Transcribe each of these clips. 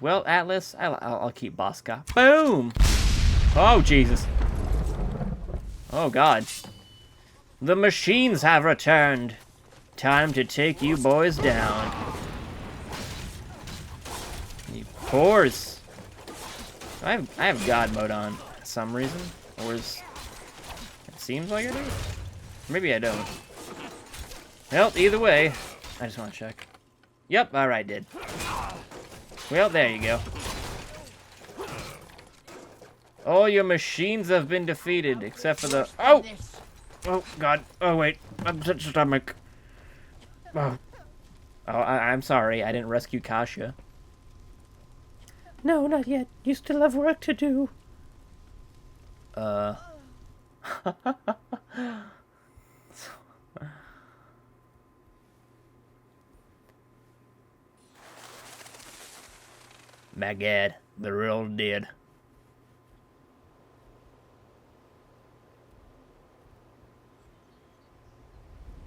Well, Atlas, I'll keep Bosca. Boom! Oh, Jesus. Oh, God. The machines have returned. Time to take you boys down. You pores. I have God mode on for some reason. Or is... It seems like I do. Maybe I don't. Well, either way, I just want to check. Yep, alright, did. Well, there you go. All your machines have been defeated, except for the... Oh! Oh, God. Oh, wait. I'm such a stomach. Oh. Oh, I'm sorry. I didn't rescue Kasha. No, not yet. You still have work to do. My God, they're all dead.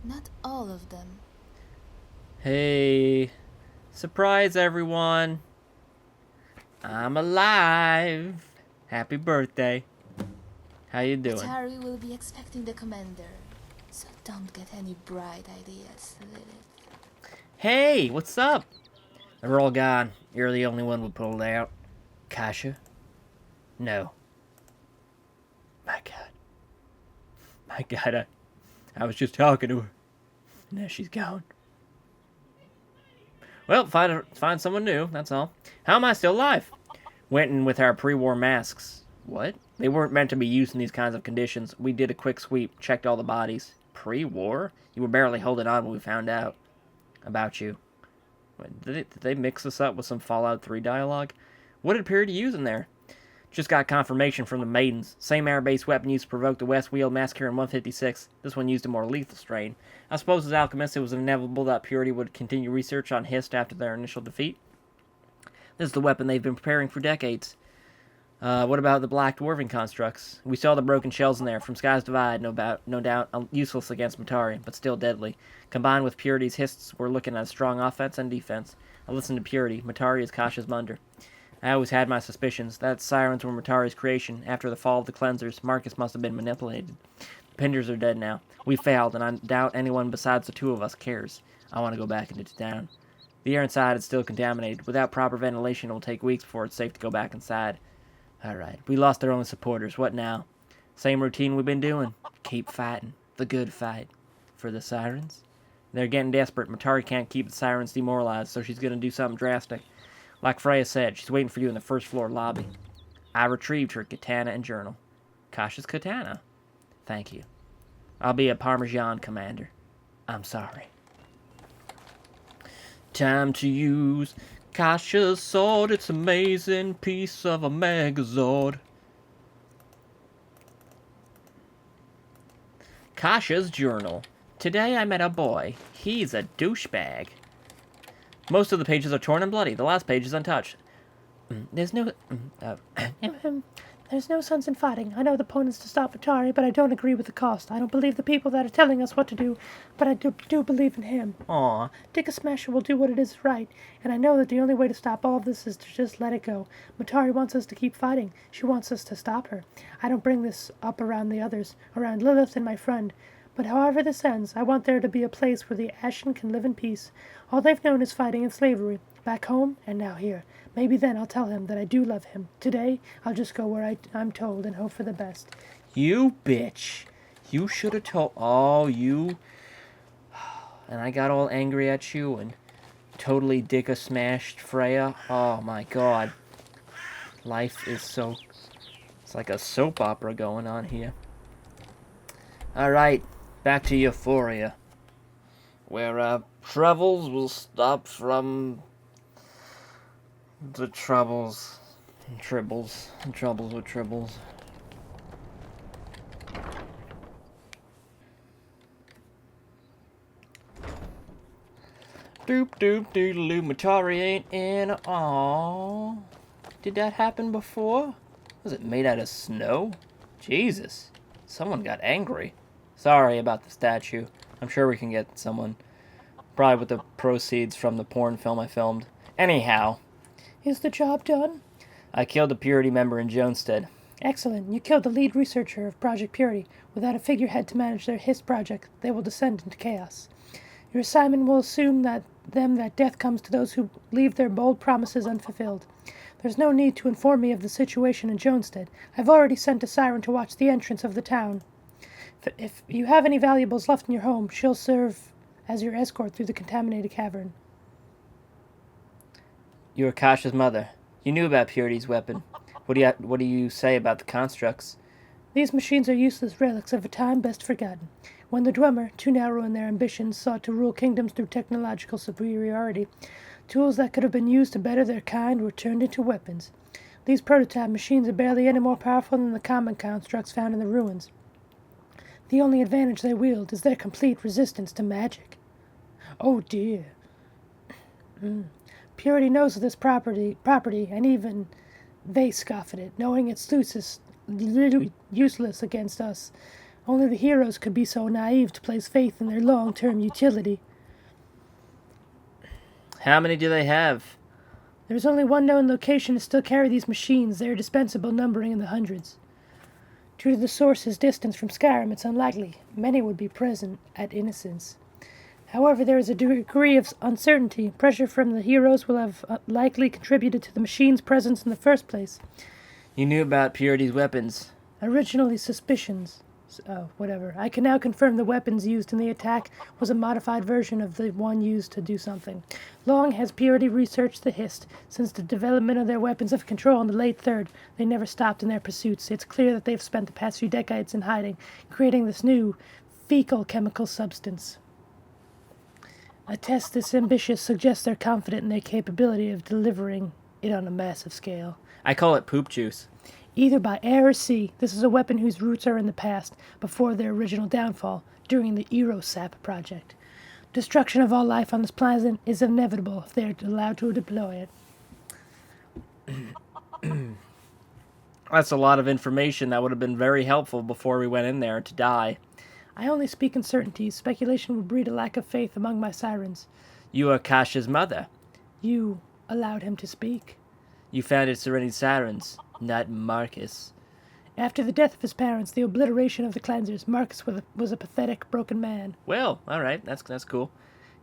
Not all of them. Hey, surprise everyone. I'm alive. Happy birthday. How you doing? Atari will be expecting the commander, so don't get any bright ideas, Lilith. Hey, what's up? They're all gone. You're the only one who pulled out. Kasha? No. My God. My God, I was just talking to her. Now she's gone. Well, find someone new, that's all. How am I still alive? Went in with our pre-war masks. What? They weren't meant to be used in these kinds of conditions. We did a quick sweep, checked all the bodies. Pre-war? You were barely holding on when we found out about you. Did they mix this up with some Fallout 3 dialogue? What did Purity use in there? Just got confirmation from the Maidens. Same air-based weapon used to provoke the West Wheel massacre in 156. This one used a more lethal strain. I suppose as alchemists it was inevitable that Purity would continue research on Hist after their initial defeat. This is the weapon they've been preparing for decades. What about the black dwarven constructs? We saw the broken shells in there. From Sky's Divide, no doubt useless against Matari, but still deadly. Combined with Purity's Hists, we're looking at a strong offense and defense. I listened to Purity. Matari is Kasha's Munder. I always had my suspicions. That sirens were Matari's creation. After the fall of the cleansers, Marcus must have been manipulated. The Pinders are dead now. We failed, and I doubt anyone besides the two of us cares. I want to go back into town. The air inside is still contaminated. Without proper ventilation, it will take weeks before it's safe to go back inside. Alright, we lost our only supporters. What now? Same routine we've been doing. Keep fighting. The good fight. For the sirens? They're getting desperate. Matari can't keep the sirens demoralized, so she's going to do something drastic. Like Freya said, she's waiting for you in the first floor lobby. I retrieved her katana and journal. Kasha's katana. Thank you. I'll be a Parmesan commander. I'm sorry. Time to use Kasha's sword. It's amazing piece of a megazord. Kasha's journal. Today I met a boy. He's a douchebag. Most of the pages are torn and bloody. The last page is untouched. There's no... There's no sense in fighting. I know the plan is to stop Atari, but I don't agree with the cost. I don't believe the people that are telling us what to do, but I do believe in him. Aw. Dicka Smasher will do what it is right, and I know that the only way to stop all of this is to just let it go. Matari wants us to keep fighting. She wants us to stop her. I don't bring this up around the others, around Lilith and my friend. But however this ends, I want there to be a place where the Ashen can live in peace. All they've known is fighting and slavery, back home and now here. Maybe then I'll tell him that I do love him. Today, I'll just go where I'm told and hope for the best. You bitch. You should have told... Oh, you... And I got all angry at you and totally dicka smashed Freya. Oh my god. Life is so... It's like a soap opera going on here. Alright, back to Euphoria. Where, troubles will stop from... the troubles. Tribbles. Troubles with tribbles. Doop doop doodaloo, Matari ain't in. Aww. Did that happen before? Was it made out of snow? Jesus. Someone got angry. Sorry about the statue. I'm sure we can get someone. Probably with the proceeds from the porn film I filmed. Anyhow. Is the job done? I killed a Purity member in Jonestead. Excellent. You killed the lead researcher of Project Purity. Without a figurehead to manage their HIST project, they will descend into chaos. Your assignment will assume that death comes to those who leave their bold promises unfulfilled. There's no need to inform me of the situation in Jonestead. I've already sent a siren to watch the entrance of the town. If you have any valuables left in your home, she'll serve as your escort through the contaminated cavern. You're Kasha's mother. You knew about Purity's weapon. What do you say about the constructs? These machines are useless relics of a time best forgotten. When the Dwemer, too narrow in their ambitions, sought to rule kingdoms through technological superiority, tools that could have been used to better their kind were turned into weapons. These prototype machines are barely any more powerful than the common constructs found in the ruins. The only advantage they wield is their complete resistance to magic. Oh dear. Purity knows of this property, and even they scoff at it, knowing it's useless against us. Only the heroes could be so naive to place faith in their long-term utility. How many do they have? There's only one known location to still carry these machines. They are dispensable, numbering in the hundreds. Due to the source's distance from Skyrim, it's unlikely many would be present at Innocence. However, there is a degree of uncertainty. Pressure from the heroes will have likely contributed to the machine's presence in the first place. You knew about Purity's weapons. Originally suspicions. Whatever. I can now confirm the weapons used in the attack was a modified version of the one used to do something. Long has Purity researched the HIST. Since the development of their weapons of control in the late Third, they never stopped in their pursuits. It's clear that they've spent the past few decades in hiding, creating this new, fecal chemical substance. A test this ambitious suggests they're confident in their capability of delivering it on a massive scale. I call it poop juice. Either by air or sea, this is a weapon whose roots are in the past, before their original downfall, during the Erosap project. Destruction of all life on this planet is inevitable if they are allowed to deploy it. That's a lot of information that would have been very helpful before we went in there to die. I only speak in certainties. Speculation would breed a lack of faith among my sirens. You are Kasha's mother. You allowed him to speak. You founded Serenity Sirens, not Marcus. After the death of his parents, the obliteration of the cleansers, Marcus was a pathetic, broken man. Well, alright, that's cool.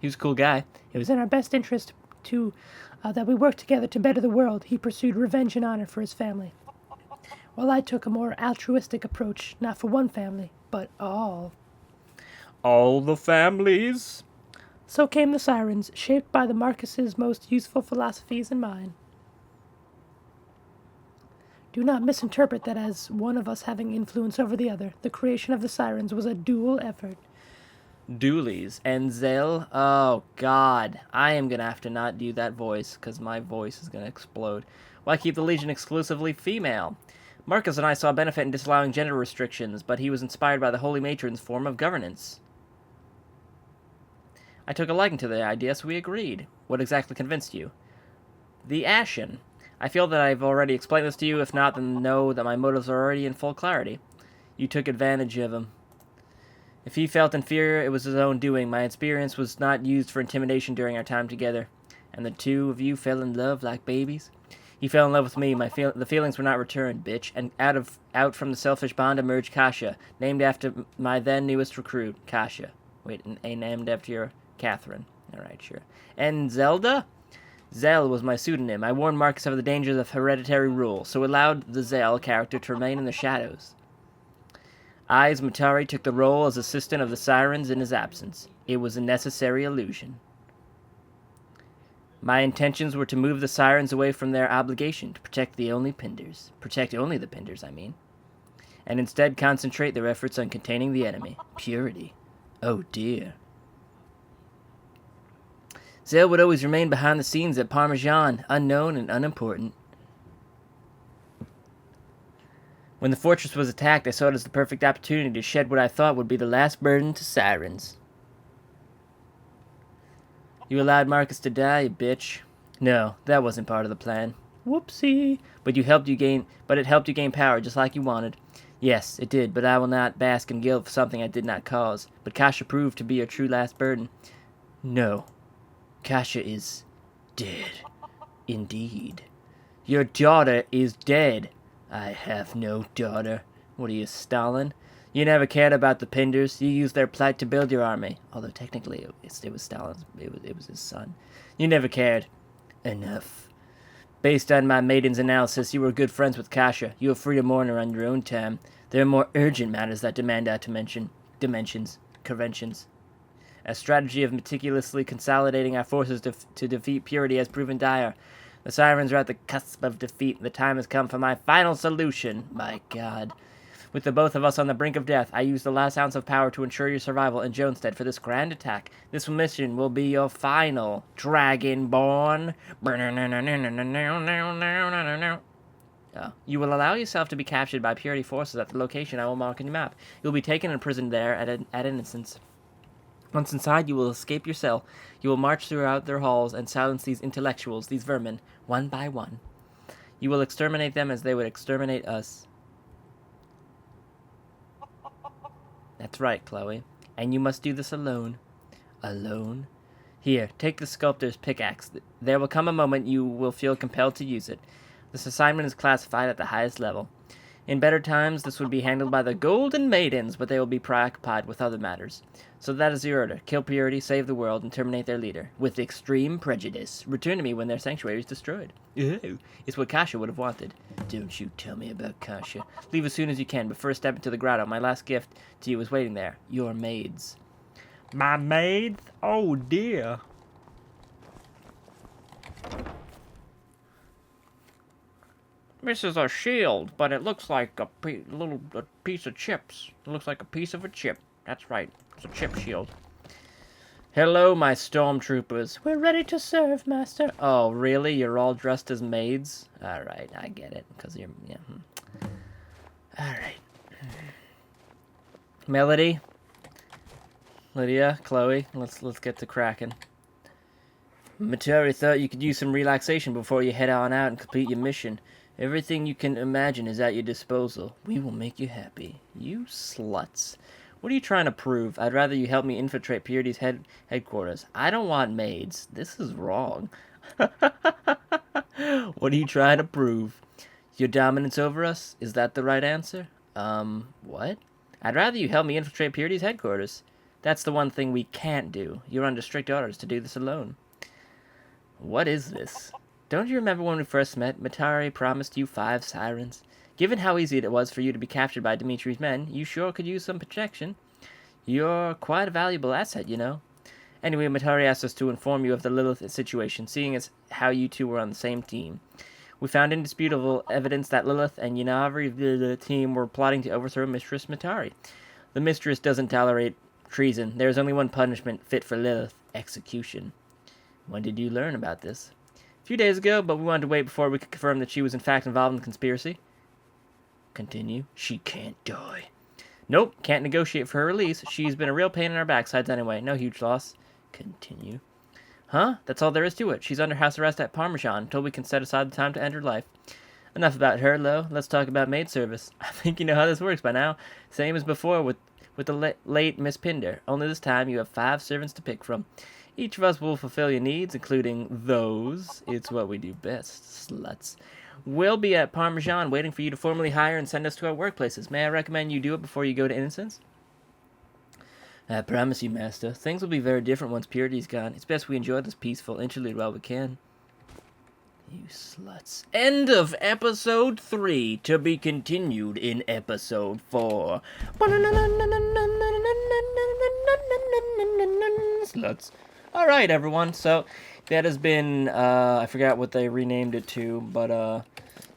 He was a cool guy. It was in our best interest that we worked together to better the world. He pursued revenge and honor for his family. While I took a more altruistic approach, not for one family, but all. All the families? So came the sirens, shaped by the Marcus's most useful philosophies and mine. Do not misinterpret that as one of us having influence over the other. The creation of the sirens was a dual effort. Doolies. And Zell? Oh, God. I am going to have to not do that voice, because my voice is going to explode. Why keep the Legion exclusively female? Marcus and I saw benefit in disallowing gender restrictions, but he was inspired by the Holy Matron's form of governance. I took a liking to the idea, so we agreed. What exactly convinced you? The Ashen. I feel that I've already explained this to you. If not, then know that my motives are already in full clarity. You took advantage of him. If he felt inferior, it was his own doing. My experience was not used for intimidation during our time together. And the two of you fell in love like babies. He fell in love with me. The feelings were not returned, bitch. And out from the selfish bond emerged Kasha, named after my then newest recruit, Kasha. Wait, named after your Catherine. Alright, sure. And Zelda? Zell was my pseudonym. I warned Marcus of the dangers of hereditary rule, so allowed the Zell character to remain in the shadows. I, as Matari, took the role as assistant of the Sirens in his absence. It was a necessary illusion. My intentions were to move the Sirens away from their obligation to protect only the Pinders, and instead concentrate their efforts on containing the enemy, Purity. Oh dear. Zell would always remain behind the scenes at Parmesan, unknown and unimportant. When the fortress was attacked, I saw it as the perfect opportunity to shed what I thought would be the last burden to Sirens. You allowed Marcus to die, you bitch. No, that wasn't part of the plan. Whoopsie. But it helped you gain power just like you wanted. Yes, it did, but I will not bask in guilt for something I did not cause. But Kasha proved to be your true last burden. No. Kasha is dead. Indeed. Your daughter is dead. I have no daughter. What are you, Stalin? You never cared about the Pinders. You used their plight to build your army. Although technically it was Stalin's. It was his son. You never cared. Enough. Based on my maiden's analysis, you were good friends with Kasha. You are free to mourn her on your own time. There are more urgent matters that demand our dimensions, conventions. A strategy of meticulously consolidating our forces to defeat Purity has proven dire. The Sirens are at the cusp of defeat. The time has come for my final solution. My God. With the both of us on the brink of death, I use the last ounce of power to ensure your survival in Jonestead for this grand attack. This mission will be your final, Dragonborn. You will allow yourself to be captured by Purity forces at the location I will mark on your map. You will be taken and imprisoned there at innocence. Once inside, you will escape your cell. You will march throughout their halls and silence these intellectuals, these vermin, one by one. You will exterminate them as they would exterminate us. That's right, Chloe. And you must do this alone. Alone? Here, take the sculptor's pickaxe. There will come a moment you will feel compelled to use it. This assignment is classified at the highest level. In better times, this would be handled by the Golden Maidens, but they will be preoccupied with other matters. So that is the order. Kill Purity, save the world, and terminate their leader. With extreme prejudice. Return to me when their sanctuary is destroyed. Ooh, it's what Kasha would have wanted. Don't you tell me about Kasha. Leave as soon as you can, but first step into the grotto. My last gift to you is waiting there. Your maids. My maids? Oh, dear. This is a shield, but it looks like a piece of chips. It looks like a piece of a chip. That's right. It's a chip shield. Hello, my stormtroopers. We're ready to serve, Master. Oh, really? You're all dressed as maids? Alright, I get it. Because you're... Yeah. Alright. Melody? Lydia? Chloe? Let's get to cracking. Materi thought you could use some relaxation before you head on out and complete your mission. Everything you can imagine is at your disposal. We will make you happy. You sluts. What are you trying to prove? I'd rather you help me infiltrate Purity's headquarters. I don't want maids. This is wrong. What are you trying to prove? Your dominance over us? Is that the right answer? What? I'd rather you help me infiltrate Purity's headquarters. That's the one thing we can't do. You're under strict orders to do this alone. What is this? Don't you remember when we first met? Matari promised you 5 sirens. Given how easy it was for you to be captured by Dimitri's men, you sure could use some protection. You're quite a valuable asset, you know. Anyway, Matari asked us to inform you of the Lilith situation, seeing as how you two were on the same team. We found indisputable evidence that Lilith and Yanavari, the team, were plotting to overthrow Mistress Matari. The Mistress doesn't tolerate treason. There is only one punishment fit for Lilith: execution. When did you learn about this? A few days ago, but we wanted to wait before we could confirm that she was in fact involved in the conspiracy. Continue. She can't die. Nope, can't negotiate for her release. She's been a real pain in our backsides anyway. No huge loss. Continue. Huh? That's all there is to it. She's under house arrest at Parmesan until we can set aside the time to end her life. Enough about her, though. Let's talk about maid service. I think you know how this works by now. Same as before with the late Miss Pinder. Only this time you have 5 servants to pick from. Each of us will fulfill your needs, including those. It's what we do best, sluts. We'll be at Parmesan waiting for you to formally hire and send us to our workplaces. May I recommend you do it before you go to Innocence? I promise you, Master. Things will be very different once Purity's gone. It's best we enjoy this peaceful interlude while we can. You sluts. End of episode 3. To be continued in episode 4. Sluts. Alright, everyone. So, that has been, I forgot what they renamed it to, but,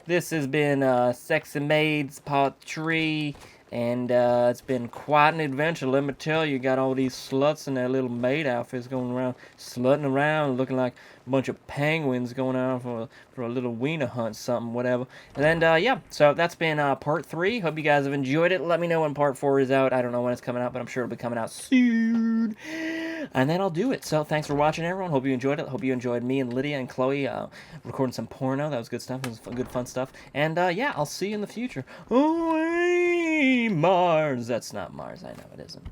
this has been, Sex and Maids Part 3, and, it's been quite an adventure, let me tell you. Got all these sluts in their little maid outfits going around, slutting around, looking like a bunch of penguins going out for a little wiener hunt, something, whatever. And then, yeah, so that's been, Part 3. Hope you guys have enjoyed it. Let me know when Part 4 is out. I don't know when it's coming out, but I'm sure it'll be coming out soon. And then I'll do it. So thanks for watching, everyone. Hope you enjoyed it. Hope you enjoyed me and Lydia and Chloe recording some porno. That was good stuff. It was good, fun stuff. And yeah, I'll see you in the future. Oh, hey, Mars. That's not Mars. I know it isn't.